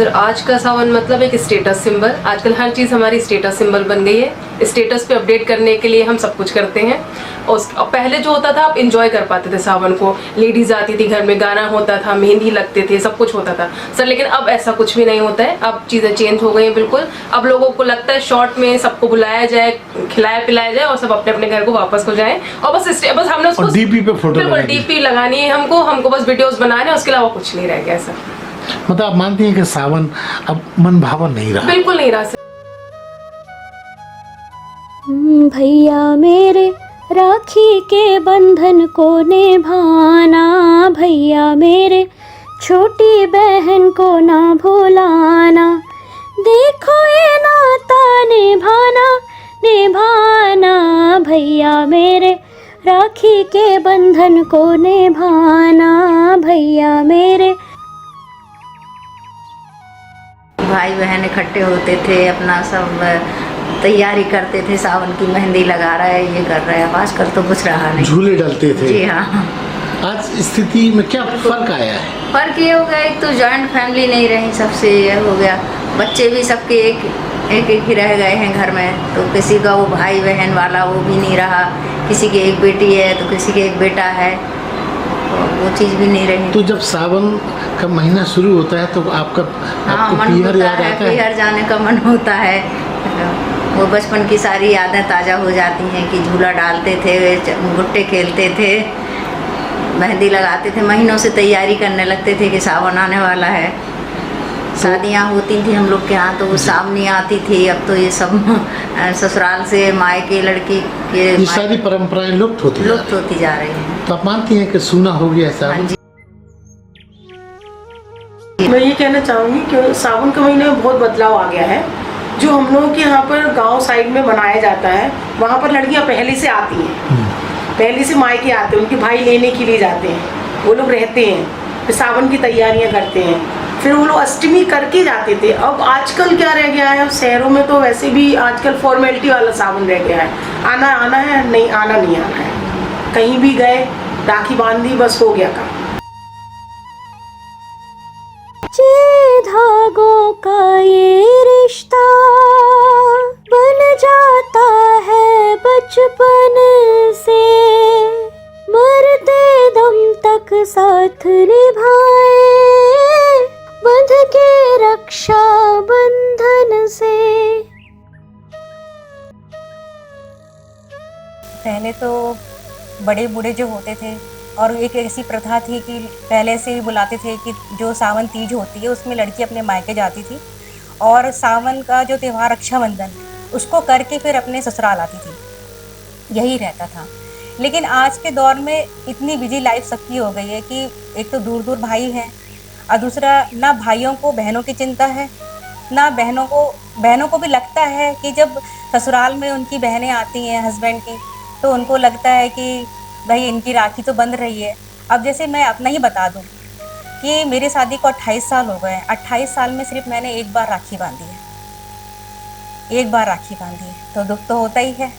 Sir आज का सावन मतलब एक स्टेटस सिंबल। आजकल हर चीज़ हमारी स्टेटस सिंबल बन गई है। स्टेटस पे अपडेट करने के लिए हम सब कुछ करते हैं। और पहले जो होता था आप इंजॉय कर पाते थे सावन को, लेडीज आती थी घर में, गाना होता था, मेहंदी लगते थे, सब कुछ होता था सर। लेकिन अब ऐसा कुछ भी नहीं होता है। अब चीज़ें चेंज हो गई हैं बिल्कुल। अब लोगों को लगता है शॉर्ट में सबको बुलाया जाए, खिलाया पिलाया जाए और सब अपने अपने घर को वापस हो जाए। और बस हमने उसको डीपी पे फोटो बिल्कुल डीपी लगानी है हमको बस वीडियोस बनाने हैं, उसके अलावा कुछ नहीं रह गया सर। मतलब आप मानती हैं कि सावन अब मन भावन नहीं रहा? बिल्कुल नहीं रहा सर। भैया मेरे राखी के बंधन को निभाना, भैया मेरे छोटी बहन को ना भुलाना, देखो ये नाता निभाना निभाना, भैया मेरे राखी के बंधन को निभाना, भैया मेरे। भाई बहन इकट्ठे होते थे, अपना सब तैयारी करते थे, सावन की मेहंदी लगा रहा है, ये कर रहा है। अब आजकल तो कुछ रहा नहीं। झूले डालते थे। जी हाँ। आज स्थिति में क्या फर्क आया है? फर्क ये हो गया, एक तो जॉइंट फैमिली नहीं रही, सबसे ये हो गया। बच्चे भी सबके एक ही रह गए हैं घर में, तो किसी का वो भाई बहन वाला वो भी नहीं रहा। किसी की एक बेटी है तो किसी के एक बेटा है, तो वो चीज़ भी नहीं रही। तो जब सावन का महीना शुरू होता है तो आपको मन पीहर होता याद है, आता है? पीहर जाने का मन होता है। वो बचपन की सारी यादें ताज़ा हो जाती हैं कि झूला डालते थे, गुट्टे खेलते थे, मेहंदी लगाते थे, महीनों से तैयारी करने लगते थे कि सावन आने वाला है। शादियाँ होती थी हम लोग के यहाँ तो वो सावनी आती थी। अब तो ये सब ससुराल से मायके लड़की के ये सारी परंपराएं लुप्त होती जा रही हैं। तो आप मानती हैं कि सूना हो गया सावन? हाँ जी। मैं ये कहना चाहूँगी कि सावन के महीने में बहुत बदलाव आ गया है। जो हम लोगों के यहाँ पर गांव साइड में मनाया जाता है, वहाँ पर लड़कियाँ पहले से आती हैं, पहले से मायके आते हैं, उनके भाई लेने के लिए जाते हैं, वो लोग रहते हैं, फिर सावन की तैयारियाँ करते हैं, फिर वो लोग अष्टमी करके जाते थे। अब आजकल क्या रह गया है, अब शहरों में तो वैसे भी आजकल फॉर्मेलिटी वाला सावन रह गया है। आना है, नहीं आना नहीं आना है, कहीं भी गए राखी बांधी बस हो गया काम। धागों का ये रिश्ता बन जाता है बचपन से, मरते दम तक साथ निभाए, बंध के रक्षा बंधन से। पहले तो बड़े बूढ़े जो होते थे, और एक ऐसी प्रथा थी कि पहले से ही बुलाते थे कि जो सावन तीज होती है उसमें लड़की अपने मायके जाती थी, और सावन का जो त्यौहार रक्षाबंधन उसको करके फिर अपने ससुराल आती थी, यही रहता था। लेकिन आज के दौर में इतनी बिजी लाइफ सबकी हो गई है कि एक तो दूर दूर भाई हैं, और दूसरा ना भाइयों को बहनों की चिंता है, ना बहनों को भी लगता है कि जब ससुराल में उनकी बहनें आती हैं हस्बैंड की, तो उनको लगता है कि भाई इनकी राखी तो बंध रही है। अब जैसे मैं अपना ही बता दूं कि मेरी शादी को 28 साल हो गए हैं। 28 साल में सिर्फ मैंने एक बार राखी बांधी है, एक बार राखी बांधी है, तो दुख तो होता ही है।